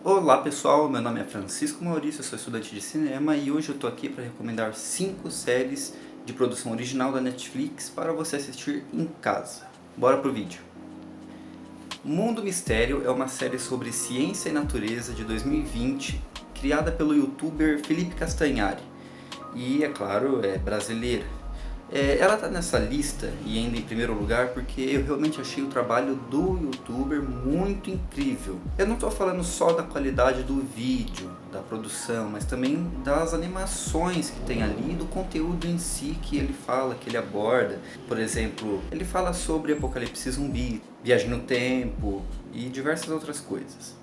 Olá pessoal, meu nome é Francisco Maurício, eu sou estudante de cinema e hoje eu tô aqui para recomendar 5 séries de produção original da Netflix para você assistir em casa. Bora pro vídeo! Mundo Mistério é uma série sobre ciência e natureza de 2020, criada pelo youtuber Felipe Castanhari e, é claro, é brasileira. Ela está nessa lista e ainda em primeiro lugar porque eu realmente achei o trabalho do youtuber muito incrível. Eu não estou falando só da qualidade do vídeo, da produção, mas também das animações que tem ali e do conteúdo em si que ele fala, que ele aborda. Por exemplo, ele fala sobre apocalipse zumbi, viagem no tempo e diversas outras coisas.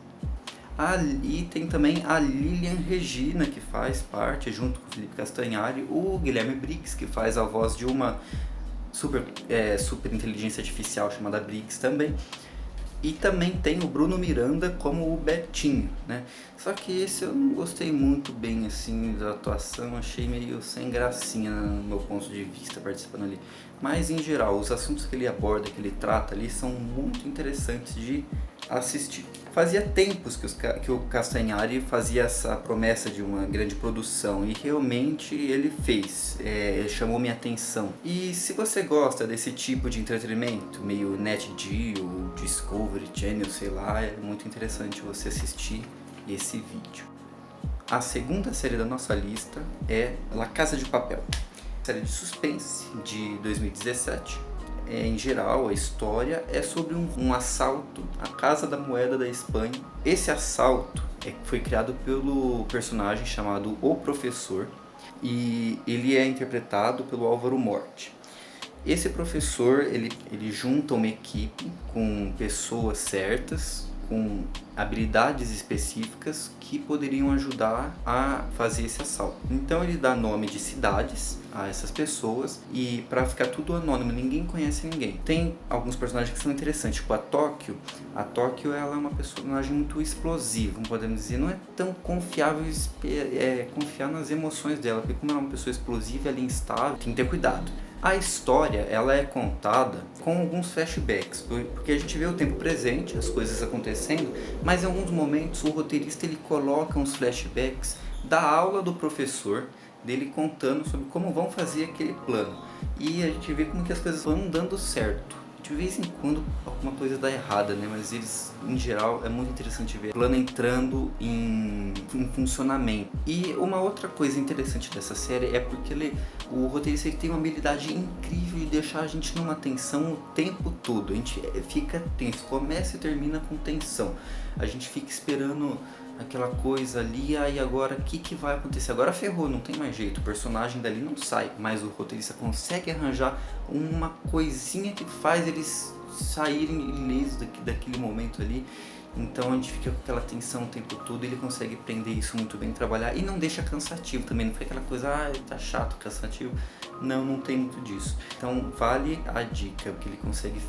E tem também a Lilian Regina, que faz parte, junto com o Felipe Castanhari, o Guilherme Briggs, que faz a voz de uma super inteligência artificial chamada Briggs também. E também tem o Bruno Miranda como o Betinho, né? Só que esse eu não gostei muito bem assim da atuação, achei meio sem gracinha no meu ponto de vista participando ali. Mas em geral, os assuntos que ele aborda, que ele trata ali, são muito interessantes de assistir. Fazia tempos que o Castanhari fazia essa promessa de uma grande produção e realmente ele fez, chamou minha atenção. E se você gosta desse tipo de entretenimento, meio Net Geo, Discovery Channel, sei lá, é muito interessante você assistir esse vídeo. A segunda série da nossa lista é La Casa de Papel, série de suspense de 2017. Em geral, a história é sobre um assalto à Casa da Moeda da Espanha. Esse assalto foi criado pelo personagem chamado O Professor e ele é interpretado pelo Álvaro Morte. Esse professor, ele junta uma equipe com pessoas certas, com habilidades específicas que poderiam ajudar a fazer esse assalto. Então ele dá nome de cidades a essas pessoas e para ficar tudo anônimo, ninguém conhece ninguém. Tem alguns personagens que são interessantes, tipo a Tóquio. A Tóquio, ela é uma personagem muito explosiva, como podemos dizer, não é tão confiável confiar nas emoções dela, porque como ela é uma pessoa explosiva, ela é instável, tem que ter cuidado. A história, ela é contada com alguns flashbacks, porque a gente vê o tempo presente, as coisas acontecendo, mas em alguns momentos o roteirista ele coloca uns flashbacks da aula do professor, dele contando sobre como vão fazer aquele plano. E a gente vê como que as coisas vão dando certo. De vez em quando alguma coisa dá errada, né? Mas eles, em geral, é muito interessante ver o plano entrando em funcionamento. E uma outra coisa interessante dessa série é porque o roteirista tem uma habilidade incrível de deixar a gente numa tensão o tempo todo. A gente fica tenso, começa e termina com tensão. A gente fica esperando aquela coisa ali, aí agora o que vai acontecer? Agora ferrou, não tem mais jeito, o personagem dali não sai, mas o roteirista consegue arranjar uma coisinha que faz eles saírem ilesos daquele momento ali. Então a gente fica com aquela tensão o tempo todo, ele consegue prender isso muito bem, trabalhar e não deixa cansativo também, não fica aquela coisa, tá chato, cansativo. Não tem muito disso. Então vale a dica, porque ele consegue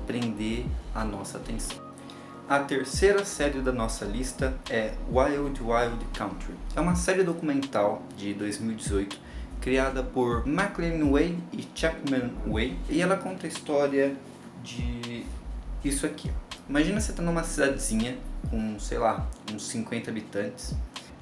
prender a nossa atenção. A terceira série da nossa lista é Wild Wild Country. É uma série documental de 2018 criada por McLean Way e Chapman Way e ela conta a história de isso aqui. Imagina você tá numa cidadezinha com, sei lá, uns 50 habitantes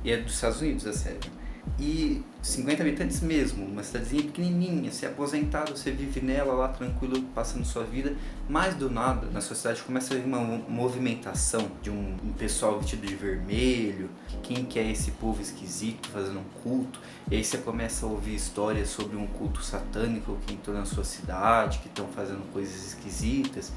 e é dos Estados Unidos a série. E 50 habitantes mesmo, uma cidadezinha pequenininha, você é aposentado, você vive nela lá tranquilo, passando sua vida, mas do nada na sua cidade começa a vir uma movimentação de um pessoal vestido de vermelho, quem que é esse povo esquisito fazendo um culto, e aí você começa a ouvir histórias sobre um culto satânico que entrou na sua cidade, que estão fazendo coisas esquisitas.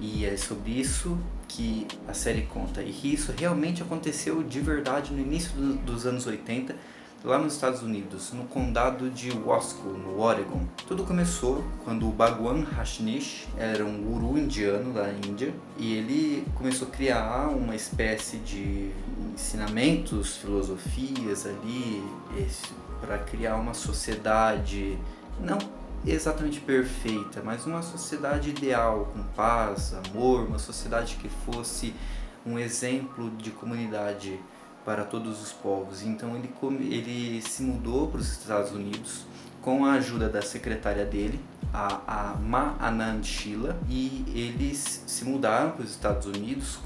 E é sobre isso que a série conta. E isso realmente aconteceu de verdade no início dos anos 80, lá nos Estados Unidos, no condado de Wasco, no Oregon. Tudo começou quando o Bhagwan Rajneesh era um guru indiano da Índia e ele começou a criar uma espécie de ensinamentos, filosofias ali, para criar uma sociedade não exatamente perfeita, mas uma sociedade ideal, com paz, amor, uma sociedade que fosse um exemplo de comunidade para todos os povos. Então ele se mudou para os Estados Unidos com a ajuda da secretária dele, a Ma-Anand Sheela, e eles se mudaram para os Estados Unidos,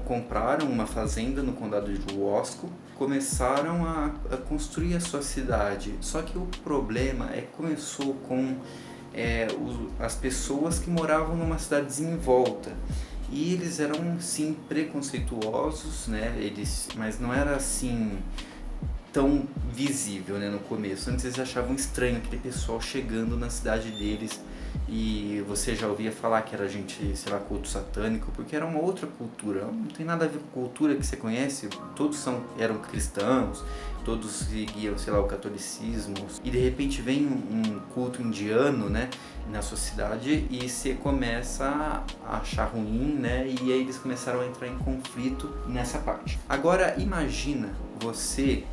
compraram uma fazenda no condado de Wasco, começaram a construir a sua cidade. Só que o problema é que começou com as pessoas que moravam numa cidadezinha em volta. E eles eram sim preconceituosos, né? Mas não era assim tão visível, né, no começo. Antes eles achavam estranho aquele pessoal chegando na cidade deles, e você já ouvia falar que era gente, sei lá, culto satânico, porque era uma outra cultura, não tem nada a ver com a cultura que você conhece. Todos eram cristãos, todos seguiam, sei lá, o catolicismo, e de repente vem um culto indiano, né, na sua cidade, e você começa a achar ruim, né, e aí eles começaram a entrar em conflito nessa parte. Agora imagina você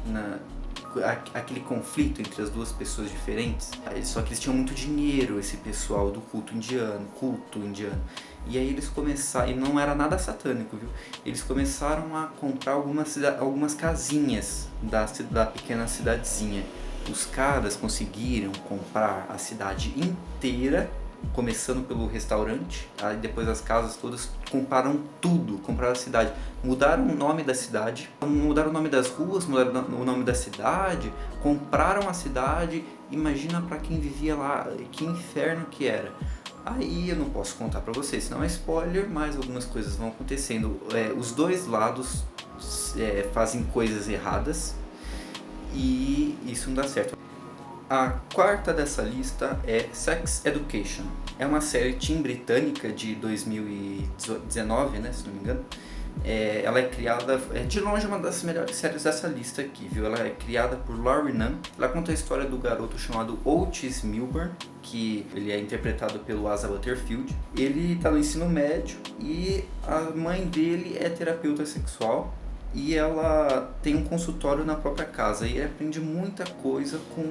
aquele conflito entre as duas pessoas diferentes, só que eles tinham muito dinheiro, esse pessoal do culto indiano, e aí eles começaram, e não era nada satânico, viu? Eles começaram a comprar algumas casinhas da pequena cidadezinha. Os caras conseguiram comprar a cidade inteira, começando pelo restaurante, aí depois as casas todas, compraram tudo, compraram a cidade, mudaram o nome da cidade, mudaram o nome das ruas, mudaram o nome da cidade, compraram a cidade. Imagina para quem vivia lá, que inferno que era. Aí eu não posso contar para vocês, senão é spoiler, mas algumas coisas vão acontecendo. Os dois lados fazem coisas erradas e isso não dá certo. A quarta dessa lista é Sex Education. É uma série teen britânica de 2019, né, se não me engano. Ela é criada, de longe uma das melhores séries dessa lista aqui, viu? Ela é criada por Laurie Nunn. Ela conta a história do garoto chamado Otis Milburn, que ele é interpretado pelo Asa Butterfield. Ele está no ensino médio e a mãe dele é terapeuta sexual. E ela tem um consultório na própria casa, e ele aprende muita coisa com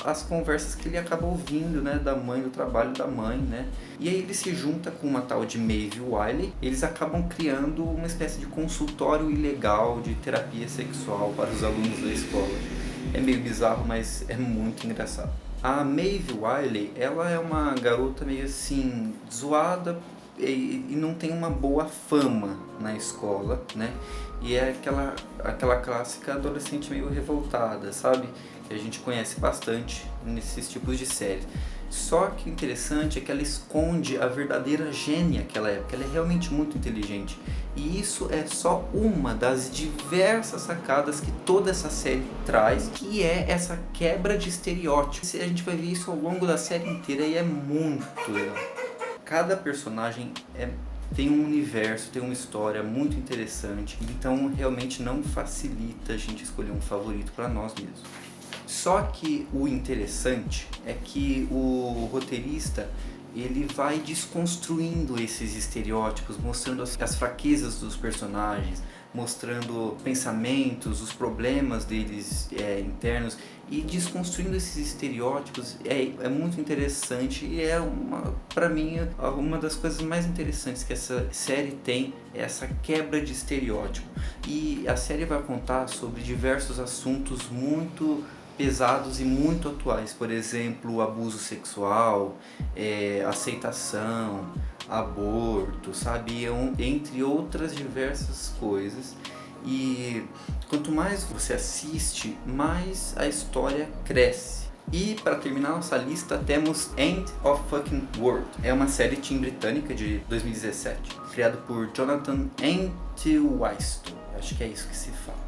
as conversas que ele acaba ouvindo, né, da mãe, do trabalho da mãe, né. E aí ele se junta com uma tal de Maeve Wiley. Eles acabam criando uma espécie de consultório ilegal de terapia sexual para os alunos da escola. É meio bizarro, mas é muito engraçado. A Maeve Wiley, ela é uma garota meio assim, zoada, e não tem uma boa fama na escola, né? E é aquela clássica adolescente meio revoltada, sabe? Que a gente conhece bastante nesses tipos de séries. Só que o interessante é que ela esconde a verdadeira gênia que ela é, porque ela é realmente muito inteligente. E isso é só uma das diversas sacadas que toda essa série traz, que é essa quebra de estereótipos. A gente vai ver isso ao longo da série inteira e é muito legal. Cada personagem tem um universo, tem uma história muito interessante, então realmente não facilita a gente escolher um favorito para nós mesmos. Só que o interessante é que o roteirista, ele vai desconstruindo esses estereótipos, mostrando as fraquezas dos personagens, mostrando pensamentos, os problemas deles internos, e desconstruindo esses estereótipos. É muito interessante, e para mim, uma das coisas mais interessantes que essa série tem é essa quebra de estereótipo. E a série vai contar sobre diversos assuntos muito pesados e muito atuais, por exemplo, abuso sexual, aceitação, aborto, sabe? Entre outras diversas coisas. E quanto mais você assiste, mais a história cresce. E para terminar nossa lista temos End of Fucking World. É uma série teen britânica de 2017, criada por Jonathan Entwistle. Acho que é isso que se fala.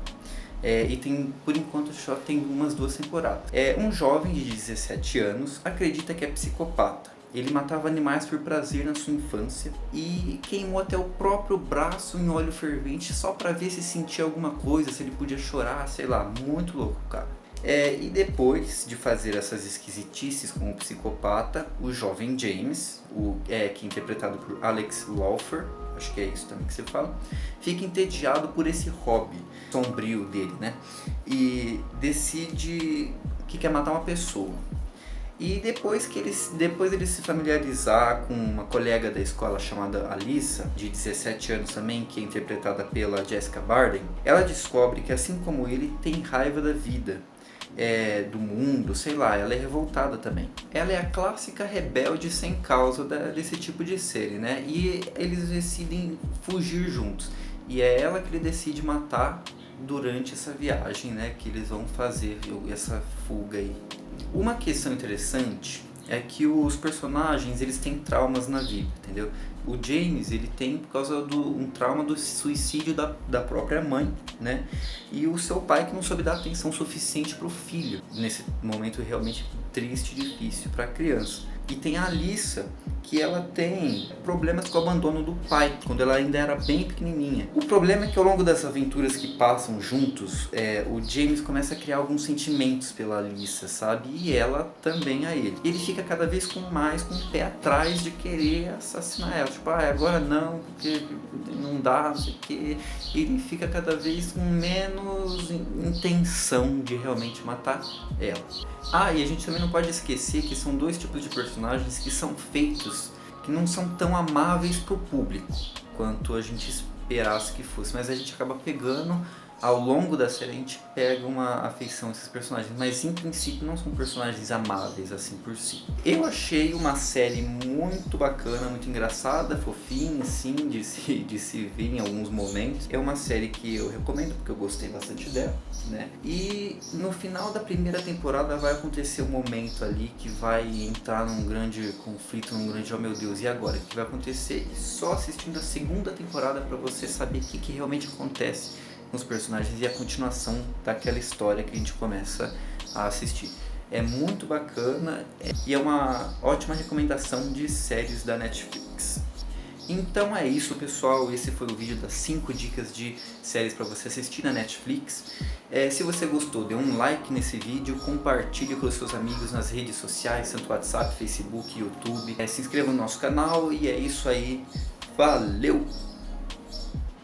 E por enquanto só tem umas 2 temporadas. Um jovem de 17 anos acredita que é psicopata. Ele matava animais por prazer na sua infância e queimou até o próprio braço em óleo fervente só para ver se sentia alguma coisa, se ele podia chorar, sei lá, muito louco, cara. E depois de fazer essas esquisitices como psicopata, o jovem James, que é interpretado por Alex Lawfer, acho que é isso também que você fala, fica entediado por esse hobby sombrio dele, né? E decide que quer matar uma pessoa. E depois ele se familiarizar com uma colega da escola chamada Alyssa, de 17 anos também, que é interpretada pela Jessica Barden, ela descobre que, assim como ele, tem raiva da vida. do mundo, sei lá, ela é revoltada também. Ela é a clássica rebelde sem causa desse tipo de série, né? E eles decidem fugir juntos. E é ela que ele decide matar durante essa viagem, né? Que eles vão fazer essa fuga aí. Uma questão interessante é que os personagens, eles têm traumas na vida, entendeu? O James, ele tem por causa um trauma do suicídio da própria mãe, né? E o seu pai que não soube dar atenção suficiente pro filho, nesse momento realmente triste e difícil para a criança. E tem a Alyssa, que ela tem problemas com o abandono do pai, quando ela ainda era bem pequenininha. O problema é que ao longo das aventuras que passam juntos, o James começa a criar alguns sentimentos pela Alyssa, sabe? E ela também a ele. E ele fica cada vez com o pé atrás de querer assassinar ela. Tipo, agora não, porque não dá, não sei o quê. Ele fica cada vez com menos intenção de realmente matar ela. E a gente também não pode esquecer que são dois tipos de personagens que são feitos, que não são tão amáveis pro público quanto a gente esperasse que fosse, mas a gente acaba pegando, ao longo da série a gente pega uma afeição a esses personagens, mas em princípio não são personagens amáveis assim por si. Eu achei uma série muito bacana, muito engraçada, fofinha assim, de se ver em alguns momentos. É uma série que eu recomendo porque eu gostei bastante dela, né? E no final da primeira temporada vai acontecer um momento ali que vai entrar num grande conflito, num grande, oh meu Deus, e agora? O que vai acontecer? E só assistindo a segunda temporada para você saber o que realmente acontece com os personagens e a continuação daquela história que a gente começa a assistir. É muito bacana e é uma ótima recomendação de séries da Netflix. Então é isso, pessoal, esse foi o vídeo das 5 dicas de séries para você assistir na Netflix. Se você gostou, dê um like nesse vídeo, compartilhe com os seus amigos nas redes sociais, tanto WhatsApp, Facebook, YouTube. Se inscreva no nosso canal e é isso aí, valeu!